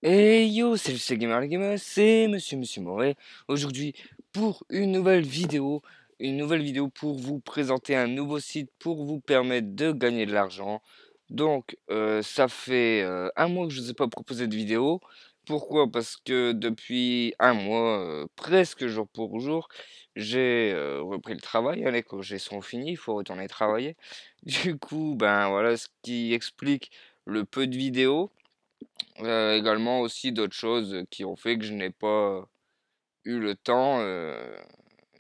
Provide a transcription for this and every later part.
Hey yo, salut c'est Gamer les Gamers, c'est Monsieur Moret. Aujourd'hui, pour une nouvelle vidéo pour vous présenter un nouveau site pour vous permettre de gagner de l'argent. Donc, ça fait un mois que je ne vous ai pas proposé de vidéo. Pourquoi? Parce que depuis un mois, presque jour pour jour, j'ai repris le travail. Les congés sont finis, il faut retourner travailler. Du coup, ben voilà ce qui explique le peu de vidéos. Également aussi d'autres choses qui ont fait que je n'ai pas eu le temps,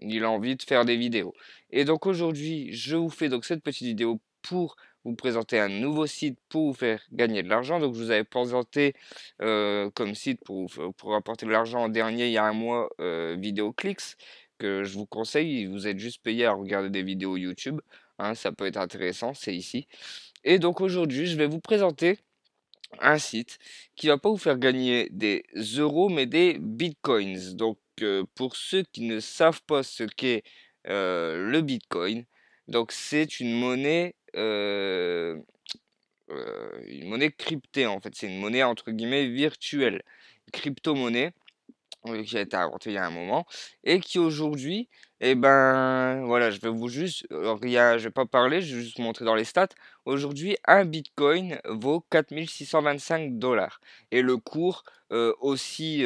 ni l'envie de faire des vidéos. Et donc aujourd'hui, je vous fais donc cette petite vidéo pour vous présenter un nouveau site pour vous faire gagner de l'argent. Donc je vous avais présenté comme site pour apporter de l'argent en dernier il y a un mois, VideoClix, que je vous conseille. Vous êtes juste payé à regarder des vidéos YouTube, hein, ça peut être intéressant, c'est ici. Et donc aujourd'hui, je vais vous présenter un site qui va pas vous faire gagner des euros, mais des bitcoins. Donc, pour ceux qui ne savent pas ce qu'est le bitcoin, donc c'est une monnaie cryptée en fait. C'est une monnaie entre guillemets virtuelle, crypto-monnaie qui a été inventé il y a un moment et qui aujourd'hui, eh ben voilà, je vais vous juste, je vais pas parler, je vais juste montrer dans les stats. Aujourd'hui, un bitcoin vaut 4 625 $ et le cours aussi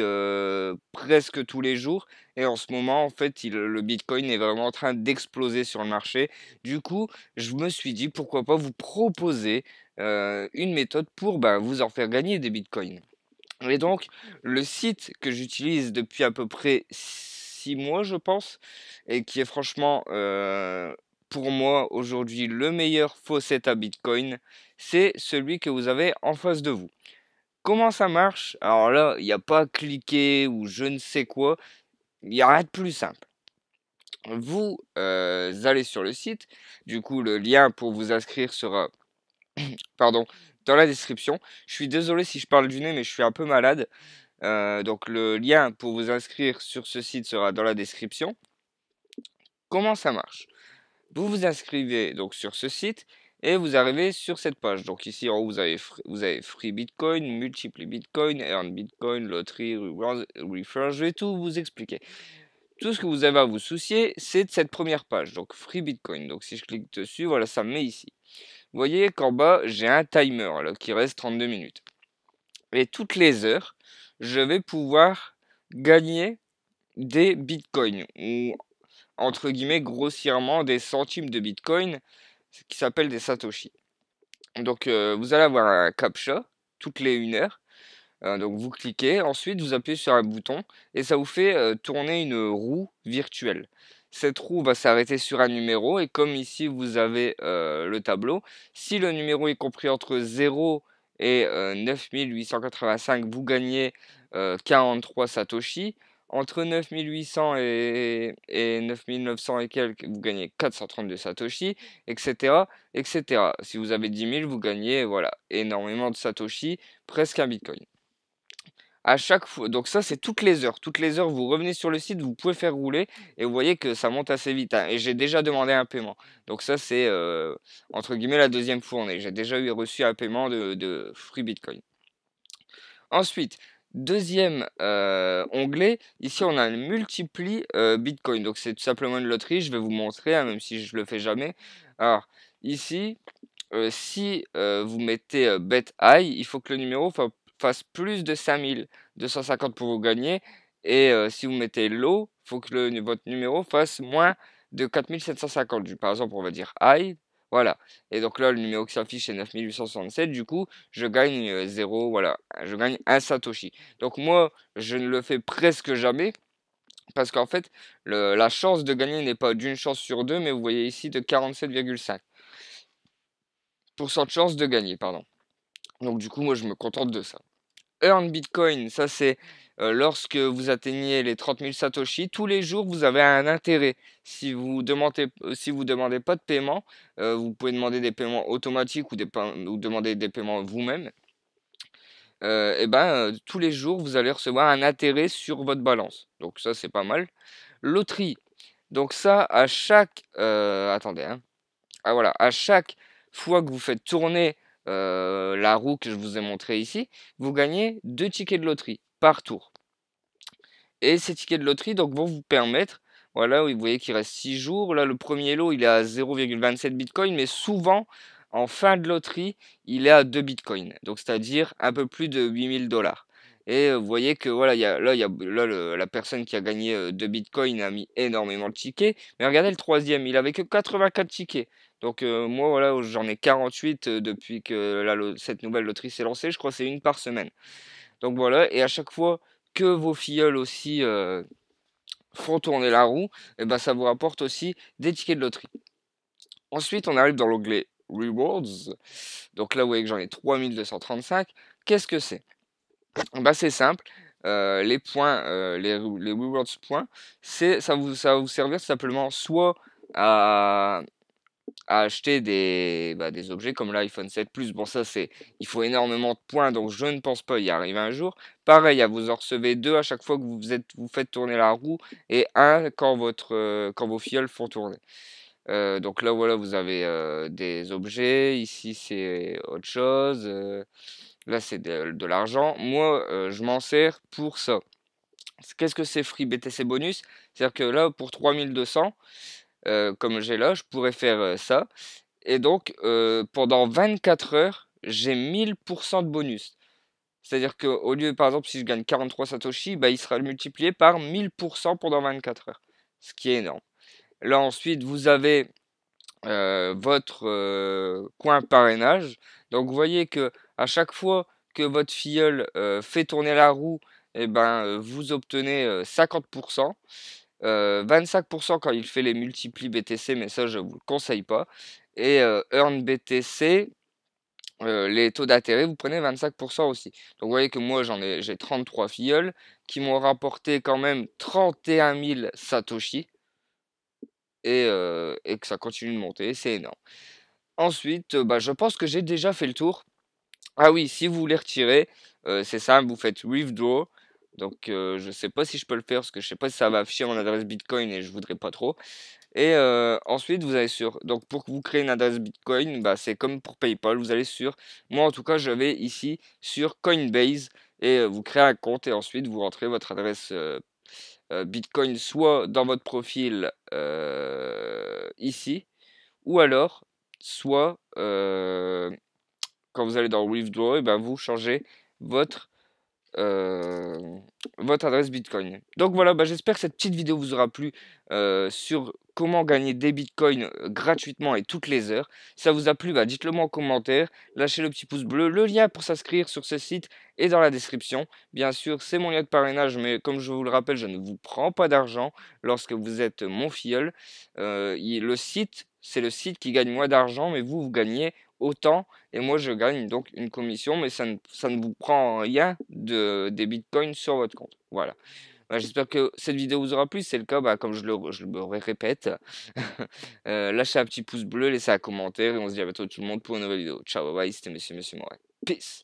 presque tous les jours. Et en ce moment, en fait, le bitcoin est vraiment en train d'exploser sur le marché. Du coup, je me suis dit pourquoi pas vous proposer une méthode pour vous en faire gagner des bitcoins. Et donc, le site que j'utilise depuis à peu près 6 mois, je pense, et qui est franchement, pour moi, aujourd'hui, le meilleur faucet à Bitcoin, c'est celui que vous avez en face de vous. Comment ça marche? Alors là, il n'y a pas à cliquer ou je ne sais quoi, il n'y a rien de plus simple. Vous allez sur le site, du coup, le lien pour vous inscrire sera, pardon, dans la description. Je suis désolé si je parle du nez, mais je suis un peu malade. Donc le lien pour vous inscrire sur ce site sera dans la description. Comment ça marche? Vous vous inscrivez donc sur ce site et vous arrivez sur cette page. Donc ici en haut vous avez Free Bitcoin, Multiply Bitcoin, Earn Bitcoin, Loterie, Refer. Je vais tout vous expliquer. Tout ce que vous avez à vous soucier, c'est de cette première page, donc Free Bitcoin. Donc si je clique dessus, voilà, ça me met ici. Vous voyez qu'en bas, j'ai un timer là, qui reste 32 minutes. Et toutes les heures, je vais pouvoir gagner des bitcoins ou entre guillemets grossièrement des centimes de bitcoin qui s'appellent des satoshi. Donc vous allez avoir un captcha toutes les 1 heure. Donc vous cliquez, ensuite vous appuyez sur un bouton et ça vous fait tourner une roue virtuelle. Cette roue va s'arrêter sur un numéro et comme ici vous avez le tableau, si le numéro est compris entre 0 et 9885, vous gagnez 43 Satoshi. Entre 9800 et 9900 et quelques, vous gagnez 432 Satoshi, etc., etc. Si vous avez 10 000, vous gagnez voilà, énormément de Satoshi, presque un Bitcoin. À chaque fois, donc ça c'est toutes les heures. Toutes les heures, vous revenez sur le site, vous pouvez faire rouler et vous voyez que ça monte assez vite, hein. Et j'ai déjà demandé un paiement. Donc ça c'est entre guillemets la deuxième fournée. J'ai déjà eu reçu un paiement de Free Bitcoin. Ensuite, deuxième onglet, ici on a un multipli Bitcoin. Donc c'est tout simplement une loterie. Je vais vous montrer, hein, même si je le fais jamais. Alors ici, si vous mettez bet high, il faut que le numéro fasse plus de 5250 pour vous gagner. Et si vous mettez low, il faut que votre numéro fasse moins de 4750. Par exemple, on va dire high. Voilà. Et donc là, le numéro qui s'affiche, c'est 9867. Du coup, je gagne 0. Voilà. Je gagne un Satoshi. Donc moi, je ne le fais presque jamais. Parce qu'en fait, la chance de gagner n'est pas d'une chance sur deux, mais vous voyez ici de 47,5% de chance de gagner, pardon. Donc du coup, moi, je me contente de ça. Earn Bitcoin, ça c'est lorsque vous atteignez les 30 000 Satoshi, tous les jours, vous avez un intérêt. Si vous demandez pas de paiement, vous pouvez demander des paiements automatiques ou demander des paiements vous-même. Tous les jours, vous allez recevoir un intérêt sur votre balance. Donc ça, c'est pas mal. Loterie. Donc ça, attendez, hein. Ah voilà, à chaque fois que vous faites tourner la roue que je vous ai montré ici, vous gagnez 2 tickets de loterie par tour. Et ces tickets de loterie donc vont vous permettre, voilà, oui, vous voyez qu'il reste 6 jours. Là, le premier lot, il est à 0,27 bitcoin, mais souvent, en fin de loterie, il est à 2 bitcoins. Donc, c'est-à-dire un peu plus de 8 000 $. Et vous voyez que voilà, la personne qui a gagné 2 bitcoins a mis énormément de tickets. Mais regardez le troisième, il avait que 84 tickets. Donc, moi, voilà, j'en ai 48 depuis que cette nouvelle loterie s'est lancée. Je crois que c'est une par semaine. Donc voilà, et à chaque fois que vos filleuls aussi font tourner la roue, et ben ça vous rapporte aussi des tickets de loterie. Ensuite, on arrive dans l'onglet Rewards. Donc là, vous voyez que j'en ai 3235. Qu'est-ce que c'est? Bah, c'est simple. Les points, les rewards points, ça va vous servir simplement soit à acheter des objets comme l'iPhone 7 Plus. Bon, ça, il faut énormément de points, donc je ne pense pas y arriver un jour. Pareil, vous en recevez 2 à chaque fois que vous faites tourner la roue et un quand vos fioles font tourner. Donc là, voilà, vous avez des objets. Ici, c'est autre chose. Là, c'est de l'argent. Moi, je m'en sers pour ça. Qu'est-ce que c'est Free BTC Bonus? C'est-à-dire que là, pour 3200, comme j'ai là, je pourrais faire ça. Et donc, pendant 24 heures, j'ai 1000% de bonus. C'est-à-dire qu'au lieu, par exemple, si je gagne 43 Satoshi, bah, il sera multiplié par 1000% pendant 24 heures. Ce qui est énorme. Là, ensuite, vous avez votre coin parrainage. Donc, vous voyez que à chaque fois que votre filleul fait tourner la roue, et ben, vous obtenez 50%. 25% quand il fait les multiplis BTC, mais ça, je vous le conseille pas. Et Earn BTC, les taux d'intérêt, vous prenez 25% aussi. Donc, vous voyez que moi, j'ai 33 filleuls qui m'ont rapporté quand même 31 000 Satoshi et que ça continue de monter. C'est énorme. Ensuite, bah, je pense que j'ai déjà fait le tour. Ah oui, si vous voulez retirer, c'est simple, vous faites withdraw. Donc, je sais pas si je peux le faire parce que je sais pas si ça va afficher mon adresse Bitcoin et je voudrais pas trop. Et ensuite, vous allez donc pour que vous créez une adresse Bitcoin, bah, c'est comme pour PayPal, vous allez moi en tout cas, je vais ici sur Coinbase et vous créez un compte et ensuite vous rentrez votre adresse Bitcoin soit dans votre profil ici ou alors soit quand vous allez dans Withdraw, et ben vous changez votre euh, votre adresse Bitcoin. Donc voilà, bah, j'espère que cette petite vidéo vous aura plu sur comment gagner des Bitcoins gratuitement et toutes les heures. Si ça vous a plu, bah, dites-le moi en commentaire, lâchez le petit pouce bleu. Le lien pour s'inscrire sur ce site est dans la description. Bien sûr, c'est mon lien de parrainage, mais comme je vous le rappelle, je ne vous prends pas d'argent lorsque vous êtes mon filleul. C'est le site qui gagne moins d'argent, mais vous gagnez autant et moi je gagne donc une commission, mais ça ne vous prend rien des bitcoins sur votre compte. Voilà. Bah, j'espère que cette vidéo vous aura plu. Si c'est le cas, bah, comme je me répète, lâchez un petit pouce bleu, laissez un commentaire et on se dit à bientôt tout le monde pour une nouvelle vidéo. Ciao, bye bye, c'était Monsieur Moret. Peace.